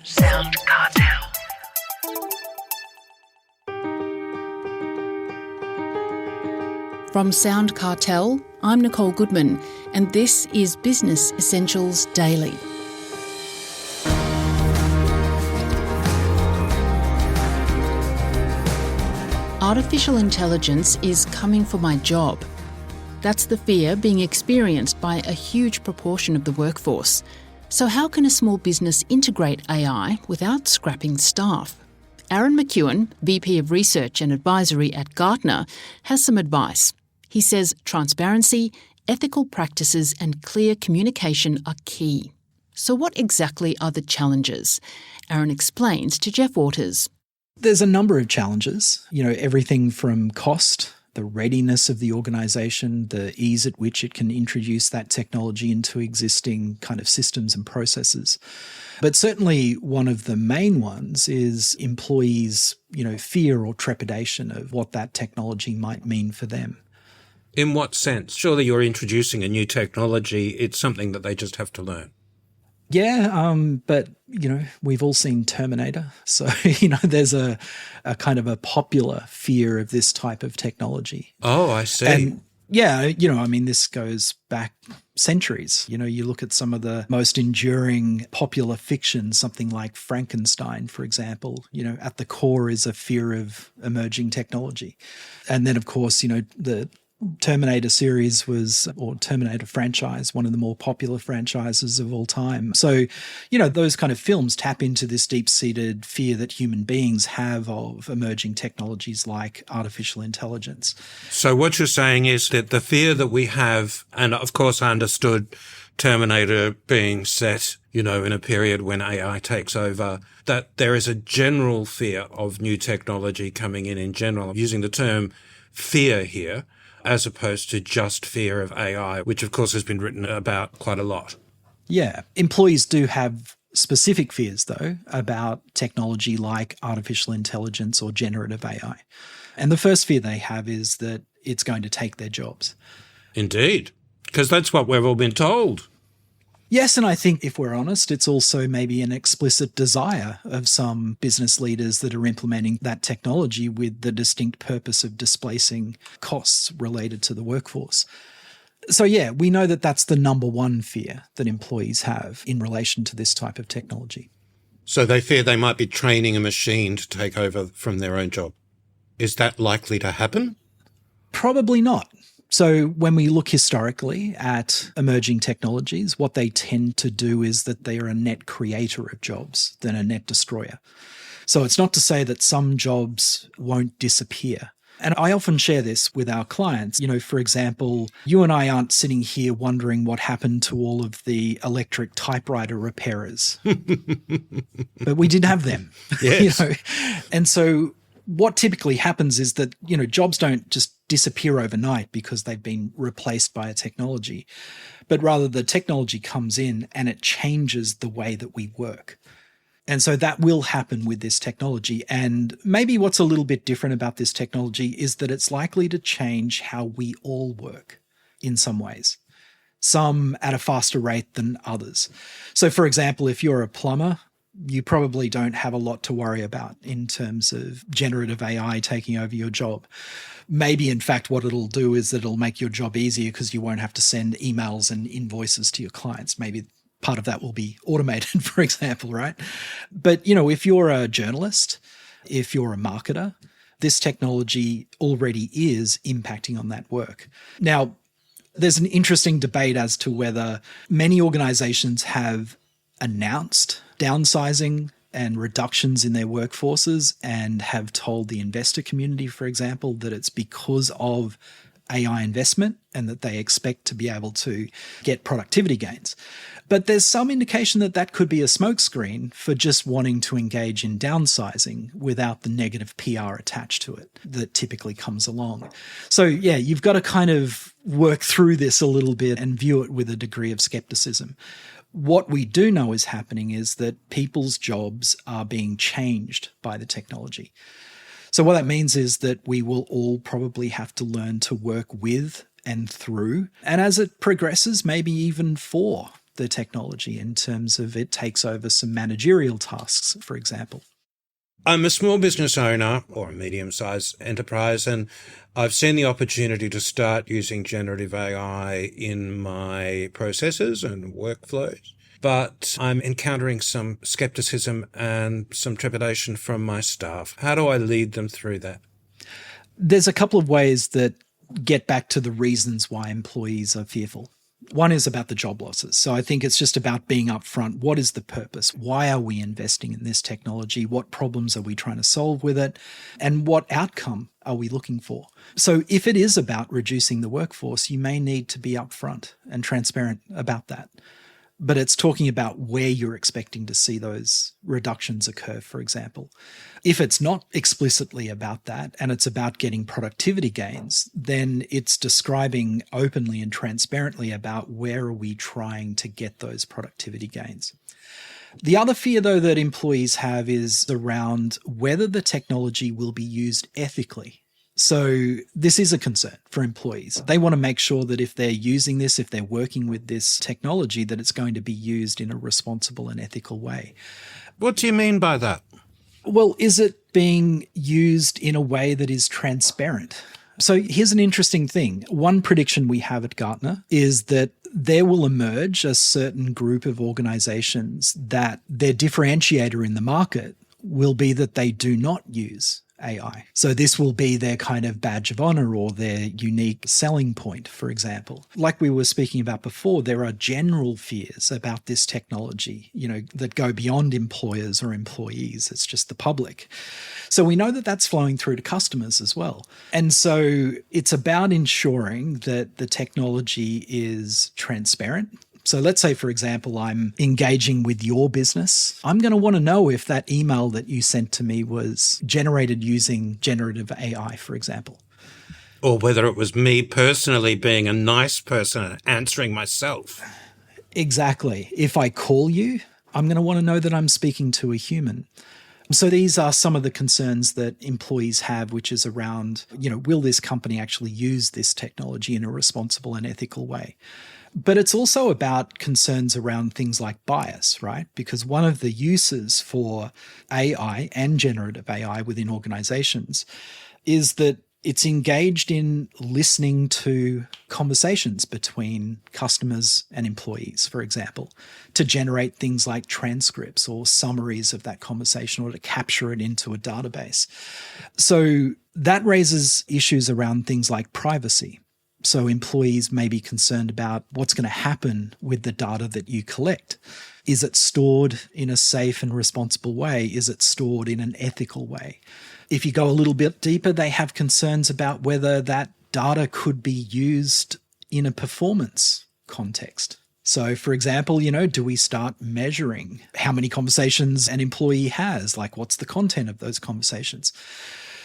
SoundCartel. From SoundCartel, I'm Nicole Goodman, and this is Business Essentials Daily. Artificial intelligence is coming for my job. That's the fear being experienced by a huge proportion of the workforce. So how can a small business integrate AI without scrapping staff? Aaron McEwan, VP of Research and Advisory at Gartner, has some advice. He says transparency, ethical practices and clear communication are key. So what exactly are the challenges? Aaron explains to Jeff Waters. There's a number of challenges, everything from cost, the readiness of the organisation, the ease at which it can introduce that technology into existing kind of systems and processes. But certainly one of the main ones is employees, fear or trepidation of what that technology might mean for them. In what sense? Surely you're introducing a new technology. It's something that they just have to learn. Yeah, but, we've all seen Terminator. So, there's a kind of a popular fear of this type of technology. Oh, I see. And yeah, this goes back centuries. You look at some of the most enduring popular fiction, something like Frankenstein, for example, at the core is a fear of emerging technology. And then, of course, the Terminator series or Terminator franchise, one of the more popular franchises of all time. So, those kind of films tap into this deep-seated fear that human beings have of emerging technologies like artificial intelligence. So what you're saying is that the fear that we have, and of course I understood Terminator being set, in a period when AI takes over, that there is a general fear of new technology coming in general. I'm using the term fear here, as opposed to just fear of AI, which of course has been written about quite a lot. Yeah. Employees do have specific fears, though, about technology like artificial intelligence or generative AI. And the first fear they have is that it's going to take their jobs. Indeed, because that's what we've all been told. Yes, and I think if we're honest, it's also maybe an explicit desire of some business leaders that are implementing that technology with the distinct purpose of displacing costs related to the workforce. So yeah, we know that that's the number one fear that employees have in relation to this type of technology. So they fear they might be training a machine to take over from their own job. Is that likely to happen? Probably not. So when we look historically at emerging technologies, what they tend to do is that they are a net creator of jobs than a net destroyer. So it's not to say that some jobs won't disappear. And I often share this with our clients. For example, you and I aren't sitting here wondering what happened to all of the electric typewriter repairers. But we did have them. Yes. And so what typically happens is that, jobs don't just disappear overnight because they've been replaced by a technology, but rather the technology comes in and it changes the way that we work. And so that will happen with this technology. And maybe what's a little bit different about this technology is that it's likely to change how we all work in some ways, some at a faster rate than others. So for example, if you're a plumber, you probably don't have a lot to worry about in terms of generative AI taking over your job. Maybe, in fact, what it'll do is that it'll make your job easier because you won't have to send emails and invoices to your clients. Maybe part of that will be automated, for example, right? But, if you're a journalist, if you're a marketer, this technology already is impacting on that work. Now, there's an interesting debate as to whether many organizations have announced downsizing and reductions in their workforces and have told the investor community, for example, that it's because of AI investment and that they expect to be able to get productivity gains. But there's some indication that that could be a smokescreen for just wanting to engage in downsizing without the negative PR attached to it that typically comes along. So yeah, you've got to kind of work through this a little bit and view it with a degree of skepticism. What we do know is happening is that people's jobs are being changed by the technology. So what that means is that we will all probably have to learn to work with and through, and as it progresses, maybe even for the technology in terms of it takes over some managerial tasks, for example? I'm a small business owner or a medium-sized enterprise, and I've seen the opportunity to start using generative AI in my processes and workflows. But I'm encountering some skepticism and some trepidation from my staff. How do I lead them through that? There's a couple of ways that get back to the reasons why employees are fearful. One is about the job losses. So I think it's just about being upfront. What is the purpose? Why are we investing in this technology? What problems are we trying to solve with it? And what outcome are we looking for? So if it is about reducing the workforce, you may need to be upfront and transparent about that. But it's talking about where you're expecting to see those reductions occur, for example. If it's not explicitly about that and it's about getting productivity gains, then it's describing openly and transparently about where are we trying to get those productivity gains. The other fear, though, that employees have is around whether the technology will be used ethically. So this is a concern for employees. They want to make sure that if they're using this, if they're working with this technology, that it's going to be used in a responsible and ethical way. What do you mean by that? Well, is it being used in a way that is transparent? So here's an interesting thing. One prediction we have at Gartner is that there will emerge a certain group of organizations that their differentiator in the market will be that they do not use AI. So this will be their kind of badge of honor or their unique selling point, for example. Like we were speaking about before, there are general fears about this technology, that go beyond employers or employees. It's just the public. So we know that that's flowing through to customers as well. And so it's about ensuring that the technology is transparent. So let's say, for example, I'm engaging with your business. I'm going to want to know if that email that you sent to me was generated using generative AI, for example. Or whether it was me personally being a nice person and answering myself. Exactly. If I call you, I'm going to want to know that I'm speaking to a human. So these are some of the concerns that employees have, which is around, will this company actually use this technology in a responsible and ethical way? But it's also about concerns around things like bias, right? Because one of the uses for AI and generative AI within organizations is that it's engaged in listening to conversations between customers and employees, for example, to generate things like transcripts or summaries of that conversation or to capture it into a database. So that raises issues around things like privacy. So employees may be concerned about what's going to happen with the data that you collect. Is it stored in a safe and responsible way? Is it stored in an ethical way? If you go a little bit deeper, they have concerns about whether that data could be used in a performance context. So, for example, do we start measuring how many conversations an employee has? Like, what's the content of those conversations?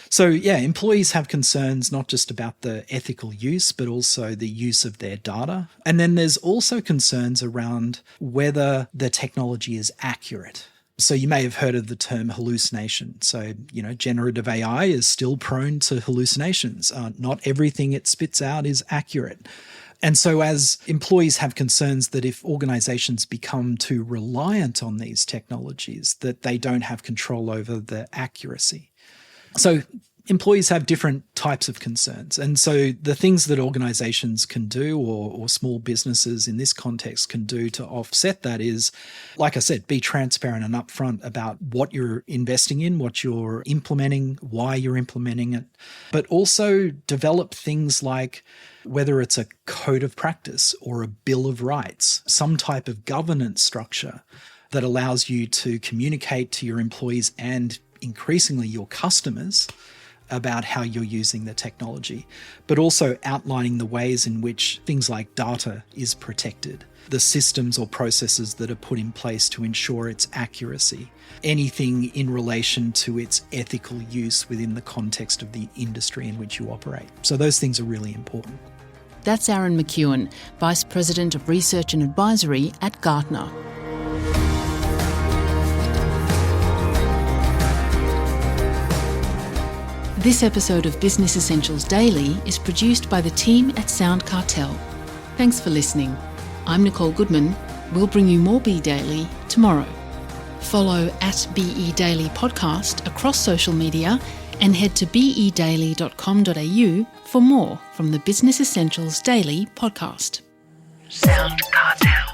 So, employees have concerns not just about the ethical use, but also the use of their data. And then there's also concerns around whether the technology is accurate. So you may have heard of the term hallucination. So, generative AI is still prone to hallucinations. Not everything it spits out is accurate. And so as employees have concerns that if organizations become too reliant on these technologies, that they don't have control over the accuracy. So employees have different types of concerns. And so the things that organizations can do or small businesses in this context can do to offset that is, like I said, be transparent and upfront about what you're investing in, what you're implementing, why you're implementing it, but also develop things like whether it's a code of practice or a bill of rights, some type of governance structure that allows you to communicate to your employees and increasingly your customers about how you're using the technology, but also outlining the ways in which things like data is protected, the systems or processes that are put in place to ensure its accuracy, anything in relation to its ethical use within the context of the industry in which you operate. So those things are really important. That's Aaron McEwan, Vice President of Research and Advisory at Gartner. This episode of Business Essentials Daily is produced by the team at SoundCartel. Thanks for listening. I'm Nicole Goodman. We'll bring you more Be Daily tomorrow. Follow @BE Daily Podcast across social media and head to bedaily.com.au for more from the Business Essentials Daily Podcast. SoundCartel.